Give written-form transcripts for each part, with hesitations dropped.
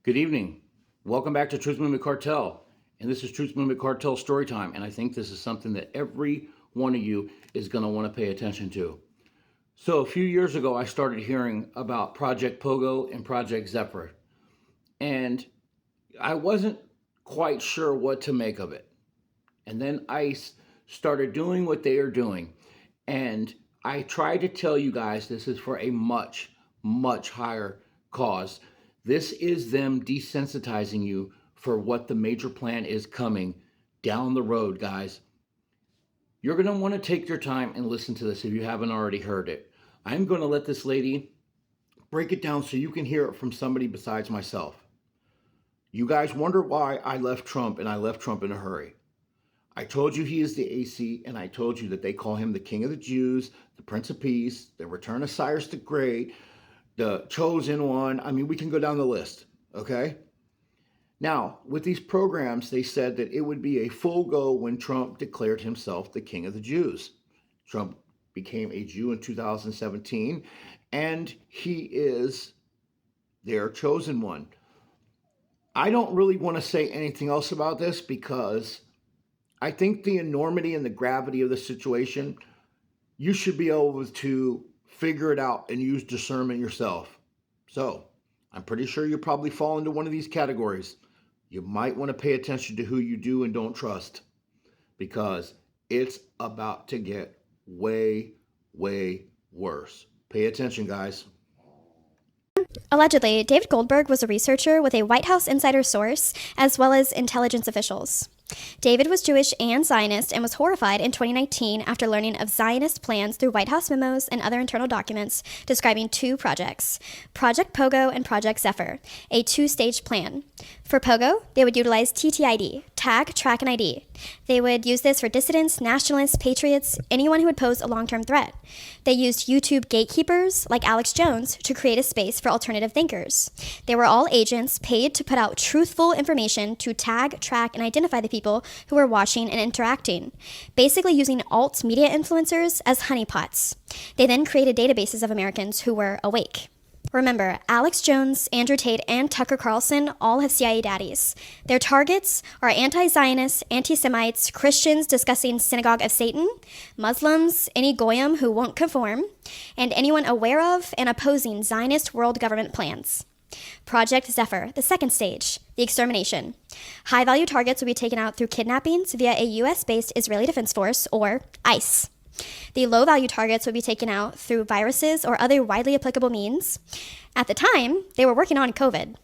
Good evening. Welcome back to Truth Movement Cartel. And this is Truth Movement Cartel Storytime. And I think this is something that every one of you is going to want to pay attention to. So, a few years ago, I started hearing about Project Pogo and Project Zephyr. And I wasn't quite sure what to make of it. And then I started doing what they are doing. And I tried to tell you guys this is for a much, much higher cause. This is them desensitizing you for what the major plan is coming down the road, guys. You're going to want to take your time and listen to this if you haven't already heard it. I'm going to let this lady break it down so you can hear it from somebody besides myself. You guys wonder why I left Trump, and I left Trump in a hurry. I told you he is the AC, and I told you that they call him the King of the Jews, the Prince of Peace, the Return of Cyrus the Great, the Chosen One. I mean, we can go down the list, okay? Now, with these programs, they said that it would be a full go when Trump declared himself the King of the Jews. Trump became a Jew in 2017, and he is their chosen one. I don't really want to say anything else about this because I think the enormity and the gravity of the situation, you should be able to figure it out and use discernment yourself. So, I'm pretty sure you probably fall into one of these categories. You might want to pay attention to who you do and don't trust because it's about to get way, way worse. Pay attention, guys. Allegedly, David Goldberg was a researcher with a White House insider source, as well as intelligence officials. David was Jewish and Zionist and was horrified in 2019 after learning of Zionist plans through White House memos and other internal documents describing two projects, Project Pogo and Project Zephyr, a two-stage plan. For Pogo, they would utilize TTID, Tag, Track, and ID. They would use this for dissidents, nationalists, patriots, anyone who would pose a long-term threat. They used YouTube gatekeepers, like Alex Jones, to create a space for alternative thinkers. They were all agents paid to put out truthful information to tag, track, and identify the people who were watching and interacting, basically using alt media influencers as honeypots. They then created databases of Americans who were awake. Remember, Alex Jones, Andrew Tate, and Tucker Carlson all have CIA daddies. Their targets are anti-Zionists, anti-Semites, Christians discussing Synagogue of Satan, Muslims, any Goyim who won't conform, and anyone aware of and opposing Zionist world government plans. Project Zephyr, the second stage, the extermination. High-value targets will be taken out through kidnappings via a U.S.-based Israeli Defense Force, or ICE. The low-value targets would be taken out through viruses or other widely applicable means. At the time, they were working on COVID.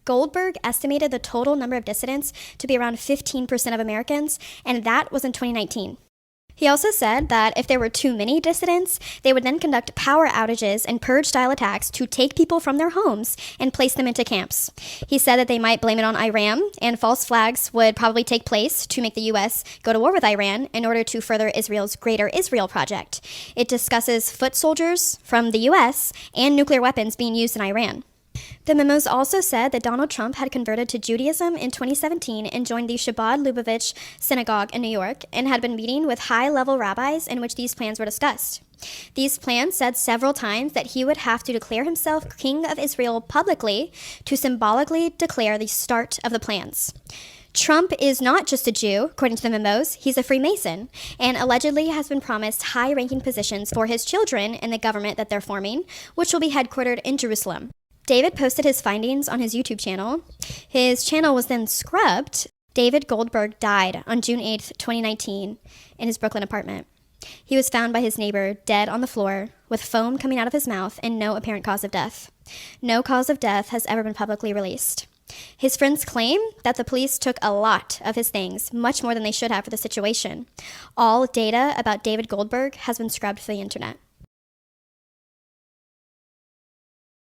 Goldberg estimated the total number of dissidents to be around 15% of Americans, and that was in 2019. He also said that if there were too many dissidents, they would then conduct power outages and purge-style attacks to take people from their homes and place them into camps. He said that they might blame it on Iran, and false flags would probably take place to make the U.S. go to war with Iran in order to further Israel's Greater Israel Project. It discusses foot soldiers from the U.S. and nuclear weapons being used in Iran. The memos also said that Donald Trump had converted to Judaism in 2017 and joined the Chabad Lubavitch Synagogue in New York and had been meeting with high-level rabbis in which these plans were discussed. These plans said several times that he would have to declare himself King of Israel publicly to symbolically declare the start of the plans. Trump is not just a Jew, according to the memos, he's a Freemason, and allegedly has been promised high-ranking positions for his children in the government that they're forming, which will be headquartered in Jerusalem. David posted his findings on his YouTube channel. His channel was then scrubbed. David Goldberg died on June 8, 2019, in his Brooklyn apartment. He was found by his neighbor dead on the floor, with foam coming out of his mouth and no apparent cause of death. No cause of death has ever been publicly released. His friends claim that the police took a lot of his things, much more than they should have for the situation. All data about David Goldberg has been scrubbed from the internet.